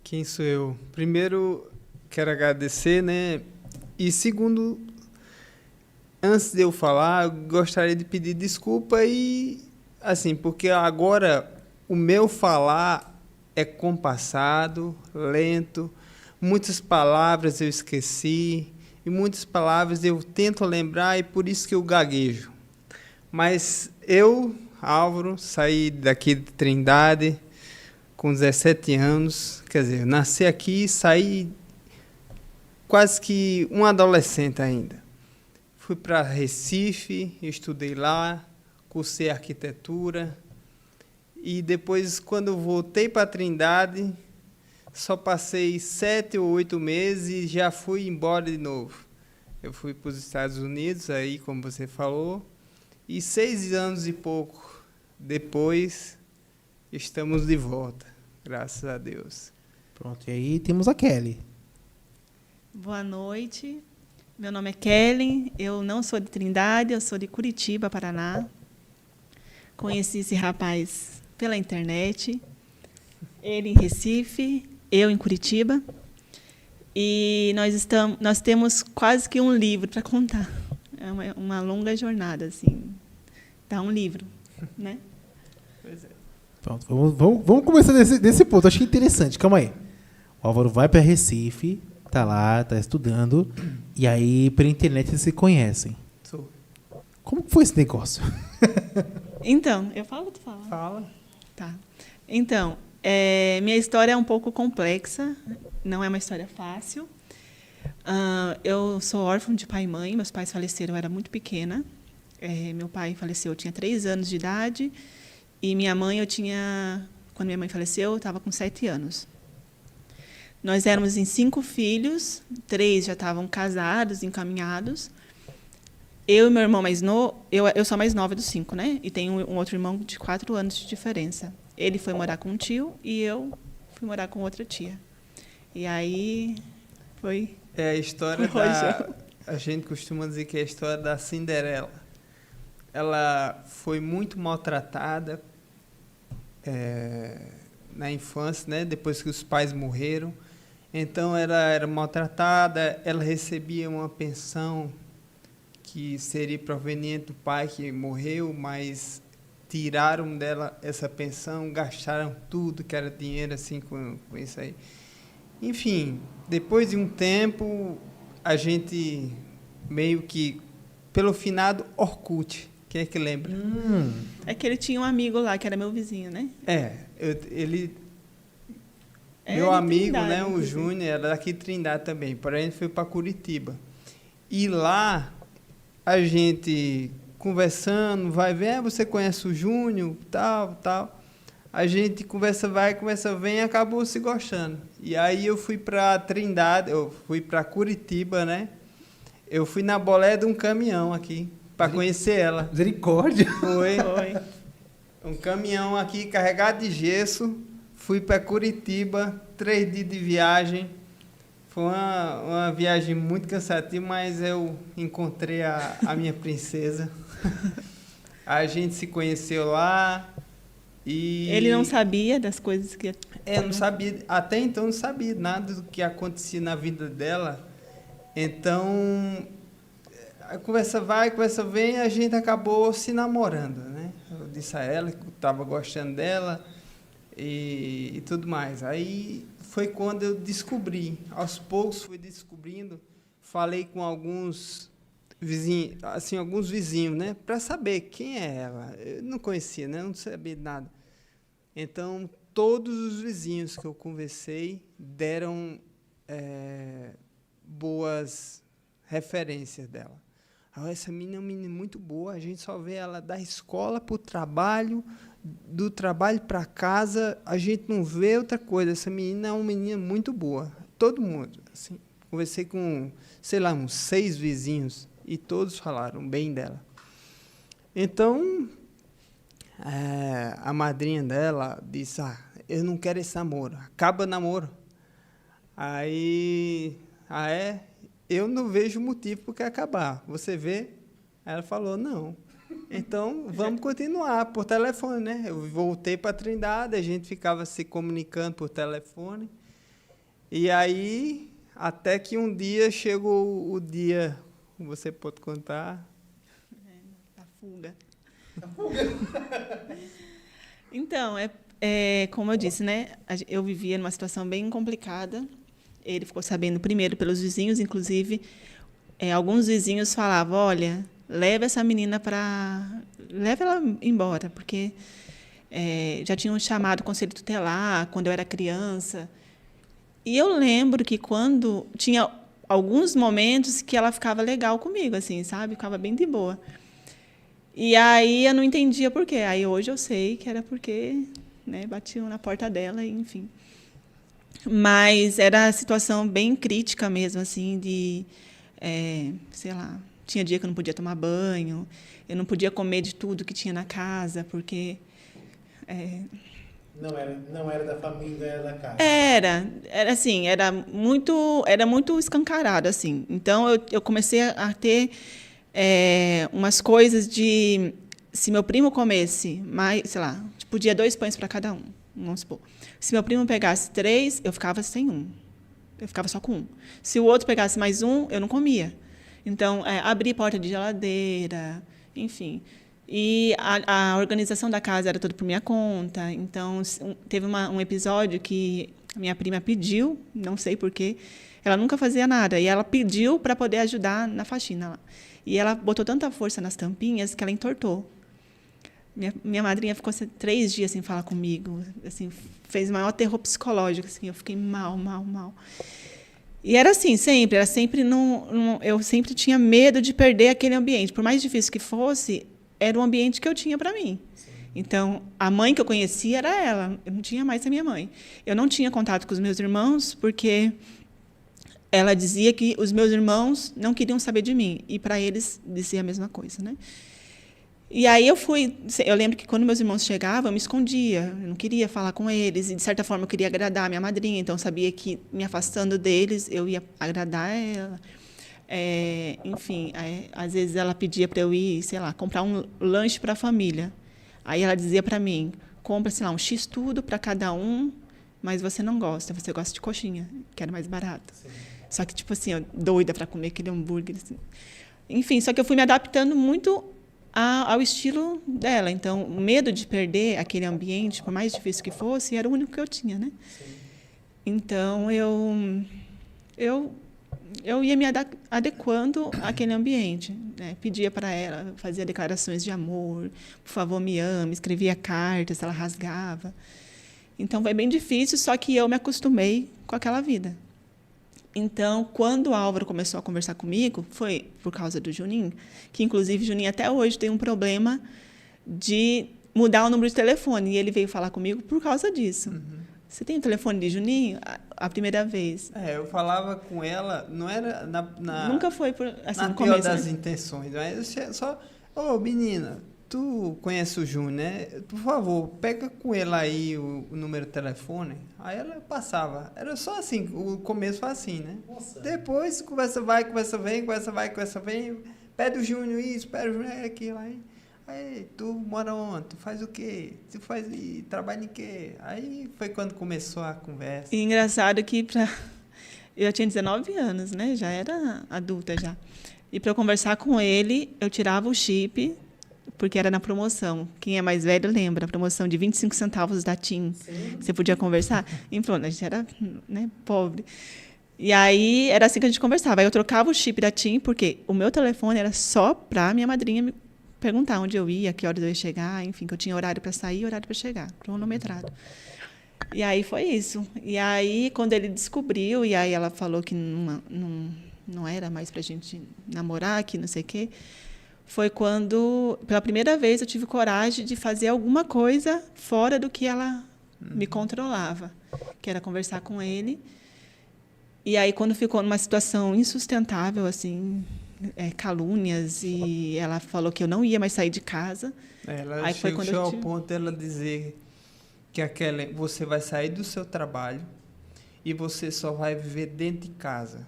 Quem sou eu? Primeiro, quero agradecer, né? E segundo, antes de eu falar, eu gostaria de pedir desculpa e, assim, porque agora o meu falar é compassado, lento, muitas palavras eu esqueci e muitas palavras eu tento lembrar e por isso que eu gaguejo. Mas eu, Álvaro, saí daqui de Trindade com 17 anos, quer dizer, eu nasci aqui e saí quase que um adolescente ainda. Fui para Recife, estudei lá, cursei arquitetura e depois, quando eu voltei para Trindade, só passei 7 ou 8 meses e já fui embora de novo. Eu fui para os Estados Unidos, aí, como você falou, e 6 anos e pouco depois, estamos de volta, graças a Deus. Pronto, e aí temos a Kelly. Boa noite. Meu nome é Kelly, eu não sou de Trindade, eu sou de Curitiba, Paraná. Conheci esse rapaz pela internet, ele em Recife, eu em Curitiba. E nós temos quase que um livro para contar. É uma longa jornada, assim. Dá um livro, né? Pois é. Pronto, vamos começar desse ponto. Acho que é interessante. Calma aí. O Álvaro vai para Recife, tá lá, tá estudando, e aí pela internet eles se conhecem. Sou. Como que foi esse negócio? Então, eu falo ou tu fala? Fala. Tá. Então, minha história é um pouco complexa, não é uma história fácil. Eu sou órfã de pai e mãe, meus pais faleceram, eu era muito pequena. Meu pai faleceu, eu tinha 3 anos de idade, e minha mãe, quando minha mãe faleceu, eu estava com 7 anos. Nós éramos em 5 filhos, 3 já estavam casados, encaminhados. Eu e meu irmão mais novo, eu sou a mais nova dos 5, né? E tenho um outro irmão de 4 anos de diferença. Ele foi morar com um tio e eu fui morar com outra tia. E aí foi... É a história Foi, da... A gente costuma dizer que é a história da Cinderela. Ela foi muito maltratada na infância, né? Depois que os pais morreram. Então, ela era maltratada, ela recebia uma pensão que seria proveniente do pai que morreu, mas tiraram dela essa pensão, gastaram tudo que era dinheiro assim com isso aí. Enfim, depois de um tempo, a gente meio que, pelo finado Orkut, quem é que lembra? É que ele tinha um amigo lá, que era meu vizinho, né? Meu amigo, Trindade, né, o inclusive. Júnior, era daqui de Trindade também, porém ele foi para Curitiba. E lá, a gente conversando, vai ver, você conhece o Júnior, tal. A gente conversa vai, conversa vem e acabou se gostando. E aí eu fui para Trindade, eu fui para Curitiba, né? Eu fui na bolé de um caminhão aqui, para conhecer ela. Misericórdia. Foi Foi. um caminhão aqui carregado de gesso. Fui para Curitiba, 3 dias de viagem. Foi uma viagem muito cansativa, mas eu encontrei a minha princesa. A gente se conheceu lá e... Ele não sabia das coisas que... Eu não sabia, até então não sabia nada do que acontecia na vida dela. Então, a conversa vai, a conversa vem, a gente acabou se namorando, né? Eu disse a ela que eu estava gostando dela e tudo mais. Aí foi quando eu descobri, aos poucos fui descobrindo, falei com alguns vizinhos, assim, alguns vizinhos, né? Para saber quem é ela. Eu não conhecia, né? Não sabia nada. Então, todos os vizinhos que eu conversei deram boas referências dela. Essa menina é uma menina muito boa, a gente só vê ela da escola para o trabalho, do trabalho para casa, a gente não vê outra coisa. Essa menina é uma menina muito boa. Todo mundo. Assim, conversei com, sei lá, uns 6 vizinhos e todos falaram bem dela. Então, a madrinha dela disse, eu não quero esse namoro, acaba o namoro. Aí, eu não vejo motivo por que acabar. Você vê? Ela falou, não. Então, vamos continuar por telefone, né? Eu voltei para Trindade, a gente ficava se comunicando por telefone. E aí, até que um dia chegou o dia, você pode contar? A fuga. Então, como eu disse, né? Eu vivia numa situação bem complicada. Ele ficou sabendo primeiro pelos vizinhos, inclusive, alguns vizinhos falavam, olha, leva ela embora, porque já tinham chamado o conselho tutelar quando eu era criança. E eu lembro que quando tinha alguns momentos que ela ficava legal comigo, assim, sabe? Ficava bem de boa. E aí eu não entendia por quê. Aí hoje eu sei que era porque, né, batiam na porta dela, enfim. Mas era a situação bem crítica mesmo, assim, sei lá, tinha dia que eu não podia tomar banho, eu não podia comer de tudo que tinha na casa, porque Não era da família, era da casa. era assim, era muito escancarado, assim. Então eu comecei a ter umas coisas de se meu primo comesse mais, sei lá, podia 2 pães para cada um, vamos supor. Se meu primo pegasse 3, eu ficava sem um. Eu ficava só com um. Se o outro pegasse mais um, eu não comia. Então, abrir porta de geladeira, enfim. E a organização da casa era toda por minha conta. Então, teve um episódio que a minha prima pediu, não sei porquê, ela nunca fazia nada, e ela pediu para poder ajudar na faxina lá. E ela botou tanta força nas tampinhas que ela entortou. Minha madrinha ficou 3 dias sem falar comigo, assim, fez o maior terror psicológico, assim, eu fiquei mal. E era assim, sempre, eu sempre tinha medo de perder aquele ambiente, por mais difícil que fosse, era o ambiente que eu tinha para mim. Sim. Então, a mãe que eu conhecia era ela, eu não tinha mais a minha mãe. Eu não tinha contato com os meus irmãos, porque ela dizia que os meus irmãos não queriam saber de mim, e para eles dizia a mesma coisa, né? E aí eu lembro que quando meus irmãos chegavam, eu me escondia, eu não queria falar com eles, e de certa forma eu queria agradar a minha madrinha, então eu sabia que me afastando deles, eu ia agradar ela. Enfim, às vezes ela pedia para eu ir, sei lá, comprar um lanche para a família. Aí ela dizia para mim, compra, sei lá, um X-tudo para cada um, mas você não gosta, você gosta de coxinha, que era mais barato. Sim. Só que, tipo assim, eu doida para comer aquele hambúrguer. Assim. Enfim, só que eu fui me adaptando muito ao estilo dela. Então, o medo de perder aquele ambiente, por mais difícil que fosse, era o único que eu tinha, né? Sim. Então, eu ia me adequando àquele ambiente. Né? Pedia para ela, fazia declarações de amor, por favor, me ame, escrevia cartas, ela rasgava. Então, foi bem difícil, só que eu me acostumei com aquela vida. Então, quando o Álvaro começou a conversar comigo, foi por causa do Juninho, que, inclusive, o Juninho até hoje tem um problema de mudar o número de telefone, e ele veio falar comigo por causa disso. Uhum. Você tem o telefone de Juninho? A primeira vez. Eu falava com ela, não era nunca foi assim, na no pior começo, das né? intenções, mas só, menina, tu conhece o Júnior, né? Por favor, pega com ele aí o número de telefone. Aí ela passava. Era só assim, o começo foi assim, né? Nossa. Depois, conversa vai, conversa vem, conversa vai, conversa vem. Pede o Júnior isso, pede o Júnior aquilo. Aí, tu mora onde? Tu faz o quê? Tu faz trabalha em quê? Aí foi quando começou a conversa. E engraçado que eu tinha 19 anos, né? Já era adulta já. E para eu conversar com ele, eu tirava o chip, porque era na promoção. Quem é mais velho lembra, a promoção de 25 centavos da TIM. Sim. Você podia conversar. E pronto, a gente era, né, pobre. E aí era assim que a gente conversava. Aí eu trocava o chip da TIM, porque o meu telefone era só para minha madrinha me perguntar onde eu ia, que horas eu ia chegar, enfim, que eu tinha horário para sair e horário para chegar, cronometrado. E aí foi isso. E aí, quando ele descobriu, e aí ela falou que não era mais para a gente namorar, que não sei o quê, foi quando, pela primeira vez, eu tive coragem de fazer alguma coisa fora do que ela me controlava, que era conversar com ele. E aí, quando ficou numa situação insustentável, assim, calúnias, e ela falou que eu não ia mais sair de casa. Ela aí chegou ao ponto dela dizer que você vai sair do seu trabalho e você só vai viver dentro de casa.